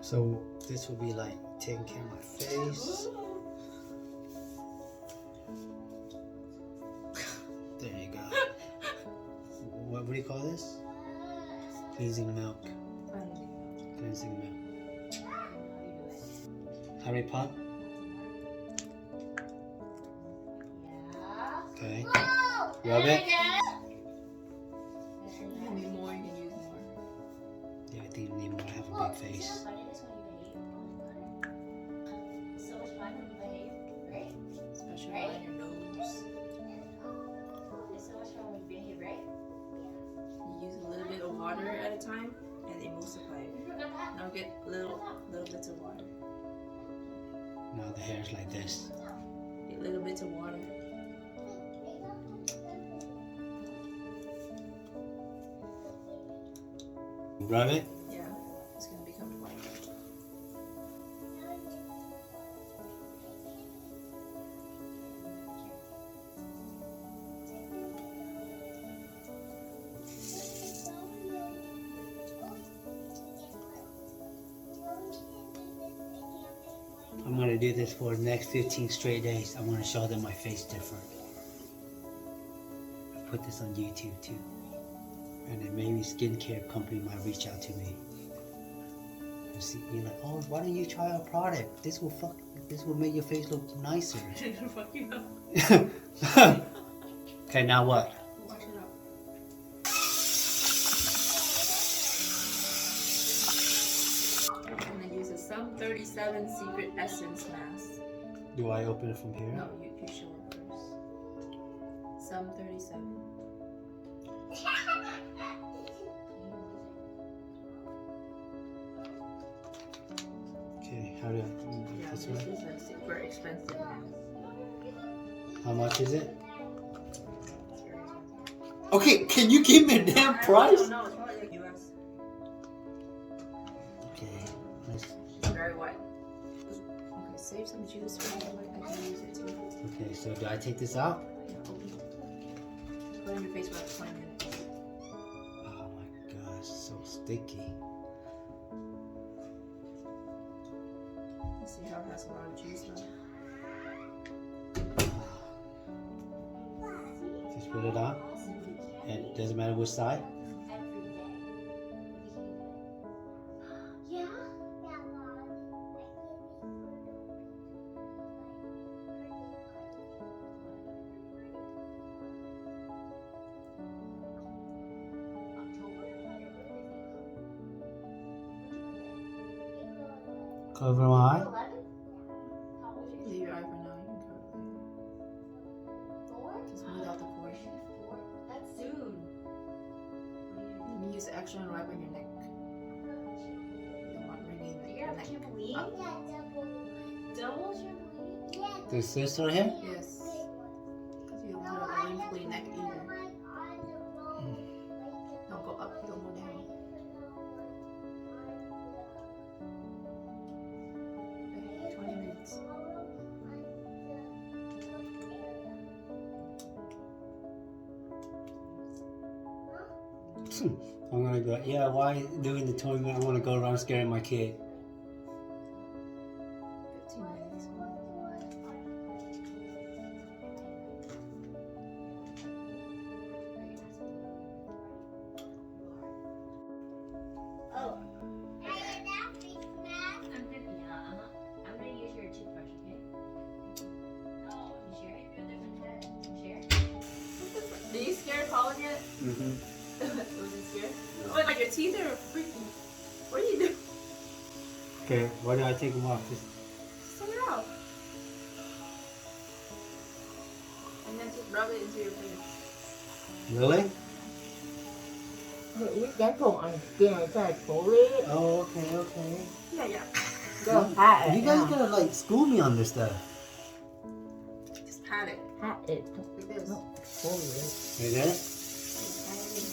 So this will be like taking care of my face. There you go. What do you call this? Cleansing milk. Cleansing milk. Harry pump. Okay. Rub it. You need more, you can use more. Yeah, I think I need more. I have a big face. Especially on your nose. You use a little bit of water at a time and emulsify it. Now get little bits of water. Now the hair's like this. Get little bits of water. Rub it. Yeah, it's gonna become white. I'm gonna do this for the next 15 straight days. I'm gonna show them my face different. I put this on YouTube too. And then maybe skincare company might reach out to me. And see, you're like, oh, why don't you try our product? This will make your face look nicer. Fuck you up. Okay, now what? Wash it up. I'm gonna use a Sum 37 Secret Essence Mask. Do I open it from here? No, you show it first. Sum 37. Okay, how do I? Yeah, This this one? is a super expensive mask. How much is it? It's very expensive. Okay, can you give me a damn price? I don't know, it's probably like US. Okay, let's, It's very white. Okay, save some juice for me. I can use it too. okay, so do I take this out? Yeah, open it. Put it in your face for like 20 minutes. Oh my gosh, so sticky. You see how it has a lot of juice now? Just put it on. And it doesn't matter which side. Cover my eye. Leave your eye for now. You can cover it later. Just smooth out the pores. That's soon. You can use the extra and wrap on your neck. You don't want ringing the You're neck. trampoline? Up. Double trampoline? This right here? Yes. Because you don't want a wrinkly neck either. Don't go up, don't go down. Okay, 20 minutes. I'm gonna go, yeah, why doing the 20 minute? I wanna go around scaring my kid. 15 minutes. Oh. I'm gonna use your toothbrush, okay? Oh, you share it? Share? Are you scared, Colin, yet? Mm-hmm. Was you scared? Oh, like your teeth are freaking. What are you doing? Okay, why do I take them off? Just Take it out. And then just rub it into your face. really? Cái cùng ăn kia phải cố lý Oh, okay, okay. Yeah. Go hại You guys gotta like school me on this stuff. Just pat it. hại it Like this. cố lý You get it? Just pat it in.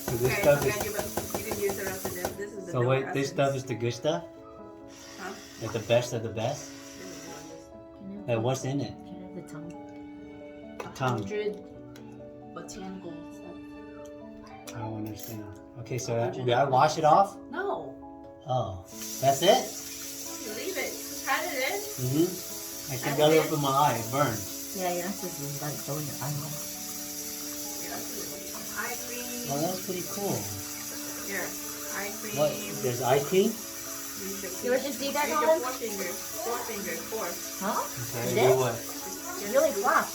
So this Okay, stuff okay, is. you can use the rest of this. This is the So no wait, this essence. stuff is the good stuff? Huh? Like the best of the best? This is the one, this. Like, what's in it? The tongue. Tongue. 100 botanicals. I don't understand. Okay, so did I wash it off? No. Oh, that's it? You leave it. Pat it in. Mm-hmm. I can got it up in my eye. It burned. Yeah, you're not supposed to leave that going your eye hole. Eye cream. Oh, that's pretty cool. Here. Eye cream. What? There's eye cream? You want to see that, Use your Colin? 4 fingers. 4 fingers. 4. Huh? Okay, This? do what? It's really fluff.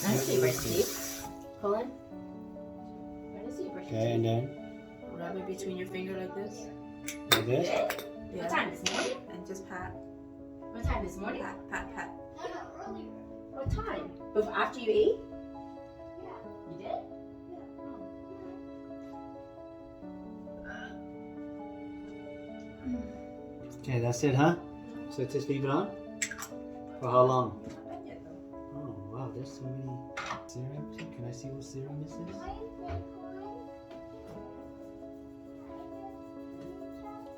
Nice to brush teeth. Colin? Where does he brush Okay, and then Rub it between your finger like this. like this. Yeah. What time this morning? And just pat. What time this morning? Pat, pat, pat. What time? Before, after you ate? You did? Okay, that's it, huh? So just leave it on? For how long? Oh, wow, there's so many serums. Can I see what serum this is?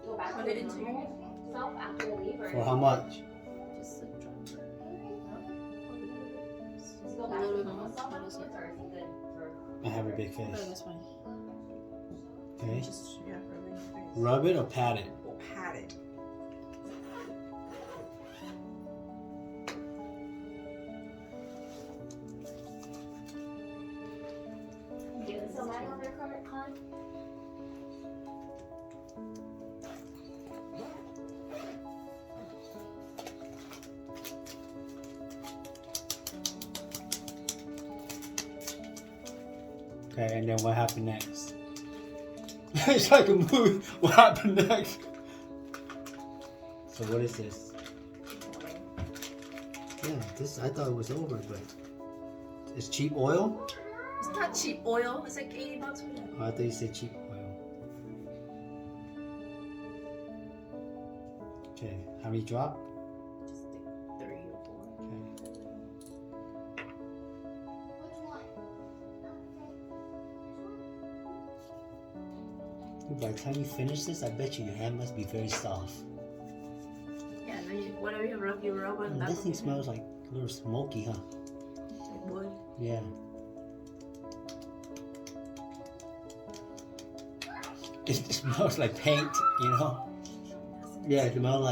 Go back Put to it the into your normal self after you leave, or For how much? Just like drop it. does it go back to the normal self afterwards, or is it good for? I have a big Oh, face. that's fine. Okay. Just, yeah, rub it in your face. Rub it or pat it? Or pat it. Give us a light on their current con. Okay, and then what happened next? It's like a movie. What happened next? So what is this? Yeah, this I thought it was over, but it's cheap oil. It's not cheap oil. It's like $80 for that. Oh, I thought you said cheap oil. Okay, how many drop? Just like 3 or 4. Okay. By the time you finish this, I bet you your hand must be very soft. Yeah, and then whatever you rub on Mm, that. this thing smells like a little smoky, huh? like wood. Yeah. It smells like paint, you know? Yeah, it smells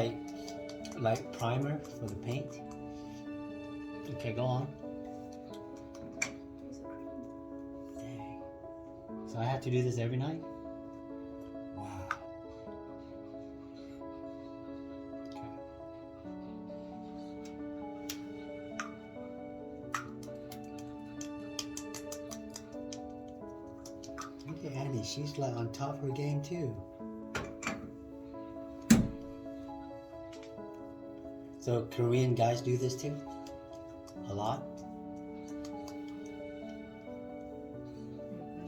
like primer for the paint. Okay, go on. Dang. So I have to do this every night? Wow. Okay. Look at Annie, she's like on top of her game too. So Korean guys do this too? A lot?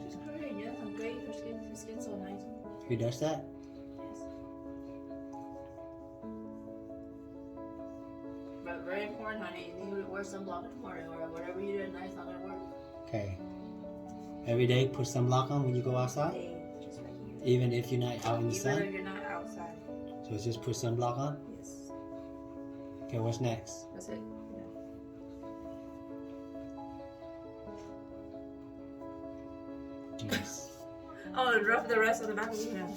She's Korean, yeah. I'm great. Her skin's so nice. Who does that? Yes. But very important, honey. You need to wear sunblock in the morning or whatever you do at night. It's not gonna work. Okay. Every day put sunblock on when you go outside? Hey, just right here. Even if you're not out in the Even sun? if you're not outside. So it's just put sunblock on? Yes. Okay, what's next? That's it. Yeah. Jeez. Oh, and rub the rest of the back of your hand.